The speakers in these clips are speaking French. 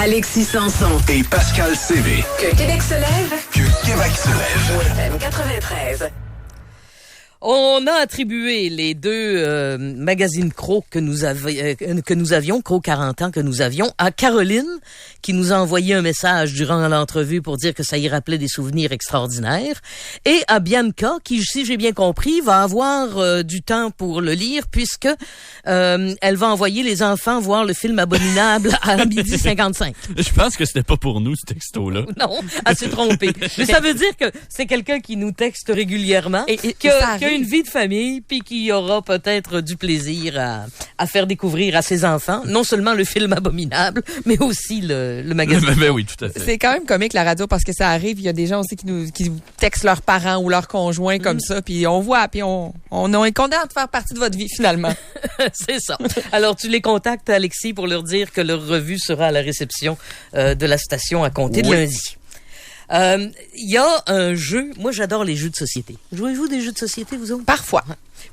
Alexis Sanson et Pascal CV. Que Québec se lève. Que Québec se lève. FM 93. On a attribué les deux magazines Cro que nous avions, Cro 40 ans que nous avions, à Caroline, qui nous a envoyé un message durant l'entrevue pour dire que ça y rappelait des souvenirs extraordinaires, et à Bianca, qui, si j'ai bien compris, va avoir du temps pour le lire, puisque elle va envoyer les enfants voir le film Abominable à 12h55. Je pense que c'était pas pour nous, ce texto-là. Non, elle s'est trompée. Mais ça veut dire que c'est quelqu'un qui nous texte régulièrement, qui a une vie de famille, puis qui aura peut-être du plaisir à faire découvrir à ses enfants, non seulement le film Abominable, mais aussi le magazine. Ben oui, tout à fait. C'est quand même comique, la radio, parce que ça arrive, il y a des gens aussi qui textent leurs parents ou leurs conjoints comme ça, puis on voit, puis on est content de faire partie de votre vie, finalement. C'est ça. Alors, tu les contactes, Alexis, pour leur dire que leur revue sera à la réception de la station à compter de lundi. Il y a un jeu. Moi, j'adore les jeux de société. Jouez-vous des jeux de société, vous autres? Parfois.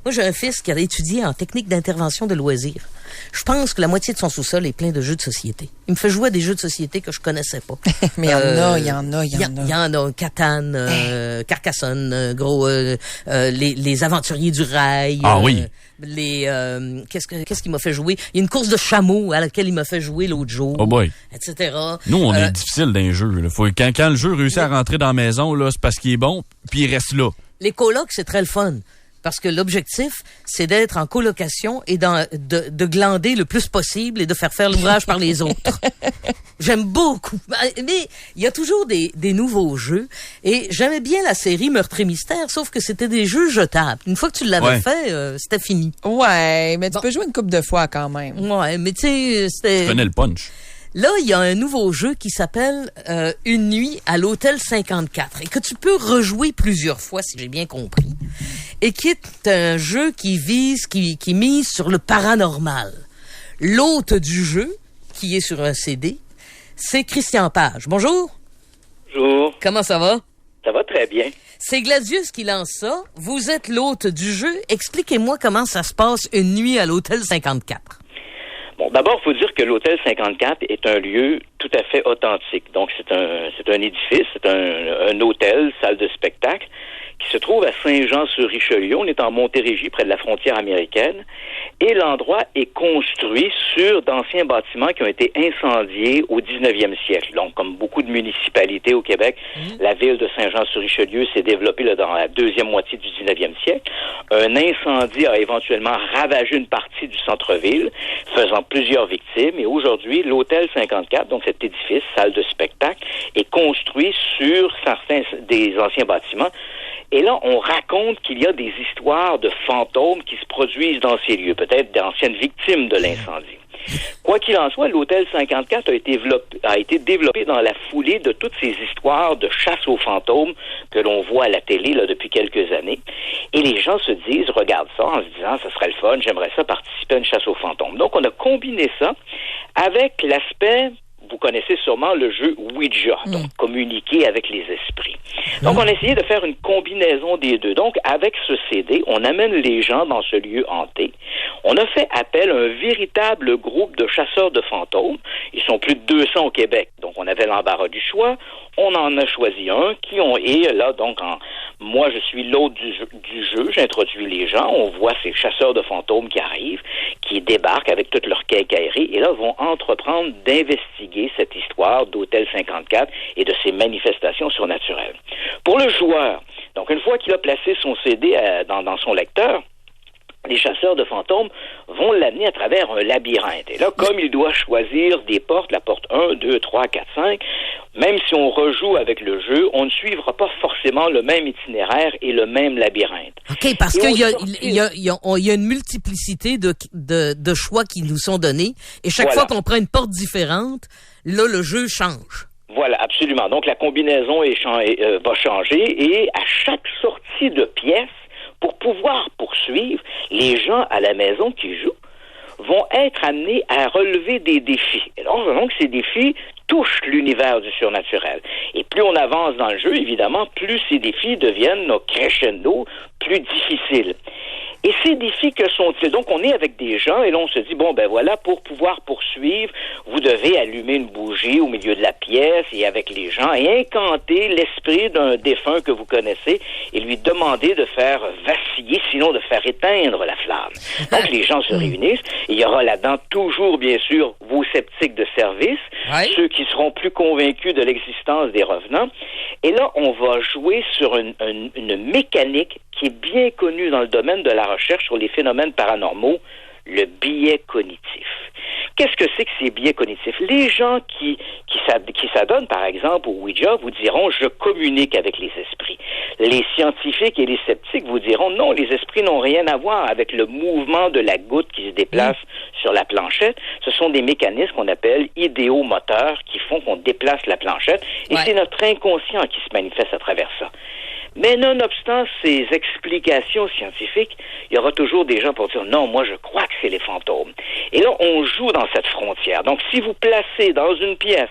Moi, j'ai un fils qui a étudié en technique d'intervention de loisirs. Je pense que la moitié de son sous-sol est plein de jeux de société. Il me fait jouer à des jeux de société que je connaissais pas. Mais il y en a. Il y en a. Catan, Carcassonne, les aventuriers du rail. Ah oui. Qu'est-ce qu'il m'a fait jouer? Il y a une course de chameaux à laquelle il m'a fait jouer l'autre jour. Oh boy. Etc. Nous, on est difficile dans les jeux. Là. Quand le jeu réussit à rentrer dans la maison, là, c'est parce qu'il est bon, puis il reste là. Les colocs, c'est très le fun. Parce que l'objectif, c'est d'être en colocation et de glander le plus possible et de faire l'ouvrage par les autres. J'aime beaucoup. Mais il y a toujours des nouveaux jeux. Et j'aimais bien la série Meurtre et Mystère, sauf que c'était des jeux jetables. Une fois que tu l'avais fait, c'était fini. Ouais, mais tu peux jouer une couple de fois quand même. Ouais, mais tu sais, c'était... Tu connais le punch. Là, il y a un nouveau jeu qui s'appelle Une nuit à l'Hôtel 54 et que tu peux rejouer plusieurs fois, si j'ai bien compris, et qui est un jeu qui mise sur le paranormal. L'hôte du jeu, qui est sur un CD, c'est Christian Page. Bonjour. Bonjour. Comment ça va? Ça va très bien. C'est Gladius qui lance ça. Vous êtes l'hôte du jeu. Expliquez-moi comment ça se passe une nuit à l'Hôtel 54. Bon, d'abord, il faut dire que l'Hôtel 54 est un lieu tout à fait authentique. Donc, c'est un édifice, c'est un hôtel, salle de spectacle, qui se trouve à Saint-Jean-sur-Richelieu. On est en Montérégie, près de la frontière américaine. Et l'endroit est construit sur d'anciens bâtiments qui ont été incendiés au 19e siècle. Donc, comme beaucoup de municipalités au Québec, la ville de Saint-Jean-sur-Richelieu s'est développée là, dans la deuxième moitié du 19e siècle. Un incendie a éventuellement ravagé une partie du centre-ville, faisant plusieurs victimes. Et aujourd'hui, l'Hôtel 54, donc cet édifice, salle de spectacle, est construit sur certains des anciens bâtiments. Et là, on raconte qu'il y a des histoires de fantômes qui se produisent dans ces lieux, peut-être d'anciennes victimes de l'incendie. Quoi qu'il en soit, l'Hôtel 54 a été développé dans la foulée de toutes ces histoires de chasse aux fantômes que l'on voit à la télé là, depuis quelques années. Et les gens se disent, regardent ça en se disant, ça serait le fun, j'aimerais ça participer à une chasse aux fantômes. Donc, on a combiné ça avec l'aspect... Vous connaissez sûrement le jeu Ouija, donc communiquer avec les esprits. Donc, on a essayé de faire une combinaison des deux. Donc, avec ce CD, on amène les gens dans ce lieu hanté. On a fait appel à un véritable groupe de chasseurs de fantômes. Ils sont plus de 200 au Québec. Donc, on avait l'embarras du choix. On en a choisi un et là, donc, moi, je suis l'hôte du jeu. J'introduis les gens. On voit ces chasseurs de fantômes qui arrivent, qui débarquent avec toute leur quincaillerie et là, vont entreprendre d'investiguer cette histoire d'Hôtel 54 et de ses manifestations surnaturelles. Pour le joueur, donc, une fois qu'il a placé son CD dans son lecteur, les chasseurs de fantômes vont l'amener à travers un labyrinthe. Et là, comme il doit choisir des portes, la porte 1, 2, 3, 4, 5, même si on rejoue avec le jeu, on ne suivra pas forcément le même itinéraire et le même labyrinthe. OK, parce qu'il y a une multiplicité de choix qui nous sont donnés. Et chaque fois qu'on prend une porte différente, là, le jeu change. Voilà, absolument. Donc, la combinaison va changer et à chaque sortie de pièce, pour pouvoir poursuivre, les gens à la maison qui jouent vont être amenés à relever des défis. Et donc, ces défis touchent l'univers du surnaturel. Et plus on avance dans le jeu, évidemment, plus ces défis deviennent crescendo, plus difficiles. Et ces défis, que sont-ils? Donc, on est avec des gens et là, on se dit, bon, ben voilà, pour pouvoir poursuivre, vous devez allumer une bougie bougie au milieu de la pièce et avec les gens et incanter l'esprit d'un défunt que vous connaissez et lui demander de faire vaciller, sinon de faire éteindre la flamme. Donc, les gens se réunissent. Il y aura là-dedans toujours, bien sûr, vos sceptiques de service, ceux qui seront plus convaincus de l'existence des revenants. Et là, on va jouer sur une mécanique qui est bien connue dans le domaine de la recherche sur les phénomènes paranormaux, le biais cognitif. Qu'est-ce que c'est que ces biais cognitifs? Les gens qui s'adonnent, par exemple, au Ouija, vous diront « je communique avec les esprits ». Les scientifiques et les sceptiques vous diront « non, les esprits n'ont rien à voir avec le mouvement de la goutte qui se déplace sur la planchette. Ce sont des mécanismes qu'on appelle idéomoteurs qui font qu'on déplace la planchette et c'est notre inconscient qui se manifeste à travers ça. » Mais nonobstant ces explications scientifiques, il y aura toujours des gens pour dire « non, moi je crois que c'est les fantômes ». Et là, on joue dans cette frontière. Donc, si vous placez dans une pièce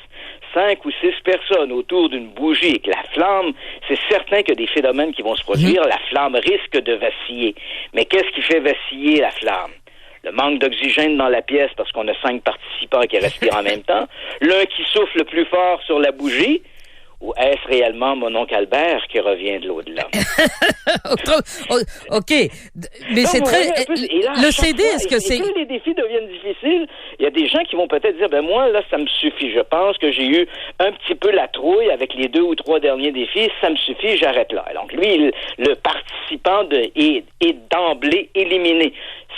5 ou 6 personnes autour d'une bougie et que la flamme, c'est certain qu'il y a des phénomènes qui vont se produire, la flamme risque de vaciller. Mais qu'est-ce qui fait vaciller la flamme? Le manque d'oxygène dans la pièce parce qu'on a 5 participants qui respirent en même temps, l'un qui souffle le plus fort sur la bougie, ou est-ce réellement mon oncle Albert qui revient de l'au-delà? OK. Mais donc, c'est très... Là, le CD, est-ce que c'est... Et quand les défis deviennent difficiles, il y a des gens qui vont peut-être dire, moi, là, ça me suffit. Je pense que j'ai eu un petit peu la trouille avec les 2 ou 3 derniers défis. Ça me suffit, j'arrête là. Donc, lui, le participant est d'emblée éliminé.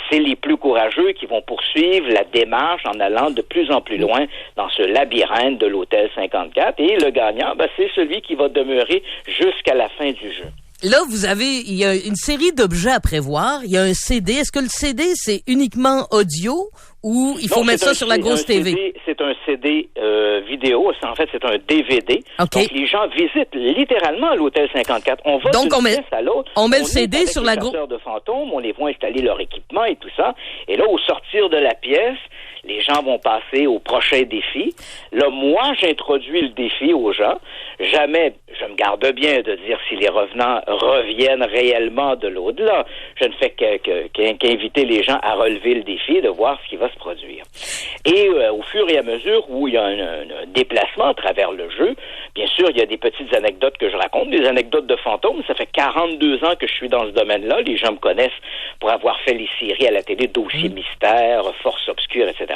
C'est les plus courageux qui vont poursuivre la démarche en allant de plus en plus loin dans ce labyrinthe de l'Hôtel 54. Et le gagnant, c'est celui qui va demeurer jusqu'à la fin du jeu. Là, il y a une série d'objets à prévoir. Il y a un CD. Est-ce que le CD, c'est uniquement audio ou il faut mettre ça sur la grosse TV? C'est un CD vidéo. En fait, c'est un DVD. Okay. Donc, les gens visitent littéralement l'Hôtel 54. On va d'une pièce à l'autre. On met le CD sur la grosse... de fantômes, on les voit installer leur équipement et tout ça. Et là, au sortir de la pièce, les gens vont passer au prochain défi. Là, moi, j'introduis le défi aux gens. Jamais, je me garde bien de dire si les revenants reviennent réellement de l'au-delà. Je ne fais qu'inviter les gens à relever le défi et de voir ce qui va se produire. Et au fur et à mesure où il y a un déplacement à travers le jeu, bien sûr, il y a des petites anecdotes que je raconte, des anecdotes de fantômes. Ça fait 42 ans que je suis dans ce domaine-là. Les gens me connaissent pour avoir fait les séries à la télé, Dossier mystère, Force obscure, etc.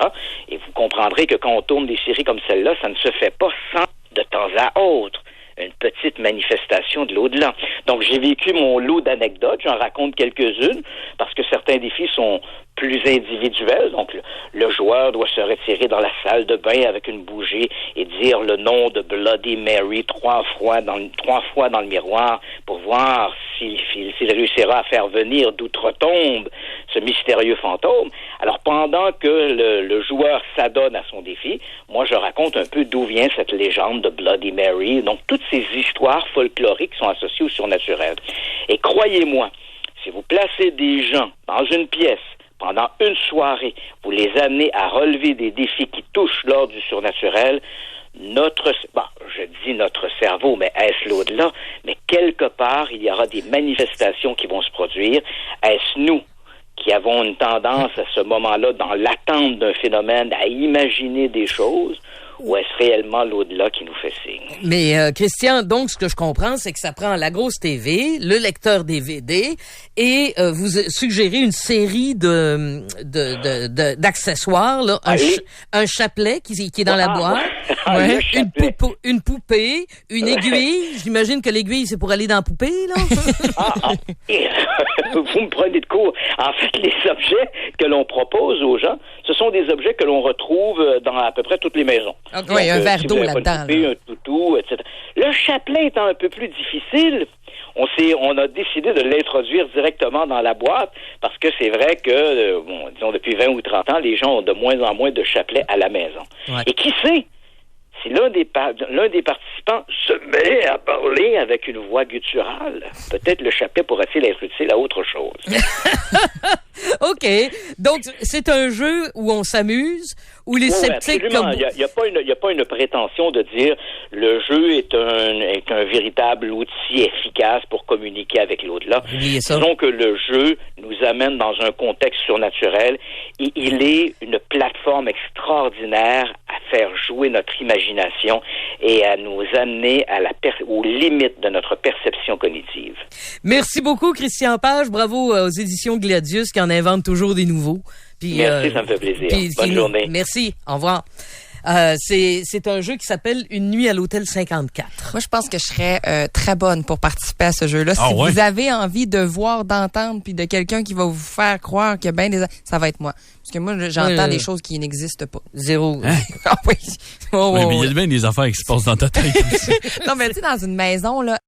Et vous comprendrez que quand on tourne des séries comme celle-là, ça ne se fait pas sans, de temps à autre, une petite manifestation de l'au-delà. Donc, j'ai vécu mon lot d'anecdotes. J'en raconte quelques-unes parce que certains défis sont plus individuels. Donc, le joueur doit se retirer dans la salle de bain avec une bougie et dire le nom de Bloody Mary 3 fois dans le miroir pour voir s'il réussira à faire venir d'outre-tombe ce mystérieux fantôme. Alors, pendant que le joueur s'adonne à son défi, moi, je raconte un peu d'où vient cette légende de Bloody Mary. Donc, toutes ces histoires folkloriques sont associées au surnaturel. Et croyez-moi, si vous placez des gens dans une pièce pendant une soirée, vous les amenez à relever des défis qui touchent l'ordre du surnaturel, notre cerveau, mais est-ce l'au-delà? Mais quelque part, il y aura des manifestations qui vont se produire. Est-ce nous qui avons une tendance à ce moment-là, dans l'attente d'un phénomène, à imaginer des choses? Ou est-ce réellement l'au-delà qui nous fait signe? Mais Christian, donc ce que je comprends, c'est que ça prend la grosse TV, le lecteur DVD, et vous suggérez une série d'accessoires, là, un chapelet qui est dans la boîte, une poupée, une aiguille. J'imagine que l'aiguille c'est pour aller dans la poupée, là. Vous me prenez de court. En fait, les objets que l'on propose aux gens, ce sont des objets que l'on retrouve dans à peu près toutes les maisons. Okay. Donc, un verre d'eau là-dedans. Un toutou, etc. Le chapelet étant un peu plus difficile, on a décidé de l'introduire directement dans la boîte parce que c'est vrai que, disons, depuis 20 ou 30 ans, les gens ont de moins en moins de chapelets à la maison. Ouais. Et qui sait? Si l'un des participants se met à parler avec une voix gutturale, peut-être le chapelet pourrait-il être utile à autre chose. OK. Donc, c'est un jeu où on s'amuse, ou les sceptiques absolument. comme... Il n'y a pas une prétention de dire le jeu est un véritable outil efficace pour communiquer avec l'au-delà. Disons que le jeu nous amène dans un contexte surnaturel et il est une plateforme extraordinaire à faire jouer notre imagination et à nous amener aux limites de notre perception cognitive. Merci beaucoup, Christian Page. Bravo aux éditions Gladius qui en inventent toujours des nouveaux. Puis, merci, ça me fait plaisir. Bonne journée. Merci, au revoir. C'est un jeu qui s'appelle Une nuit à l'hôtel 54. Moi, je pense que je serais très bonne pour participer à ce jeu-là. Si vous avez envie de voir, d'entendre, puis de quelqu'un qui va vous faire croire qu'il y a bien des... Ça va être moi. Parce que moi, j'entends des choses qui n'existent pas. Zéro. Hein? Ah oui. Mais il y a bien des affaires qui se passent dans ta tête aussi. Non, mais tu sais, dans une maison, là,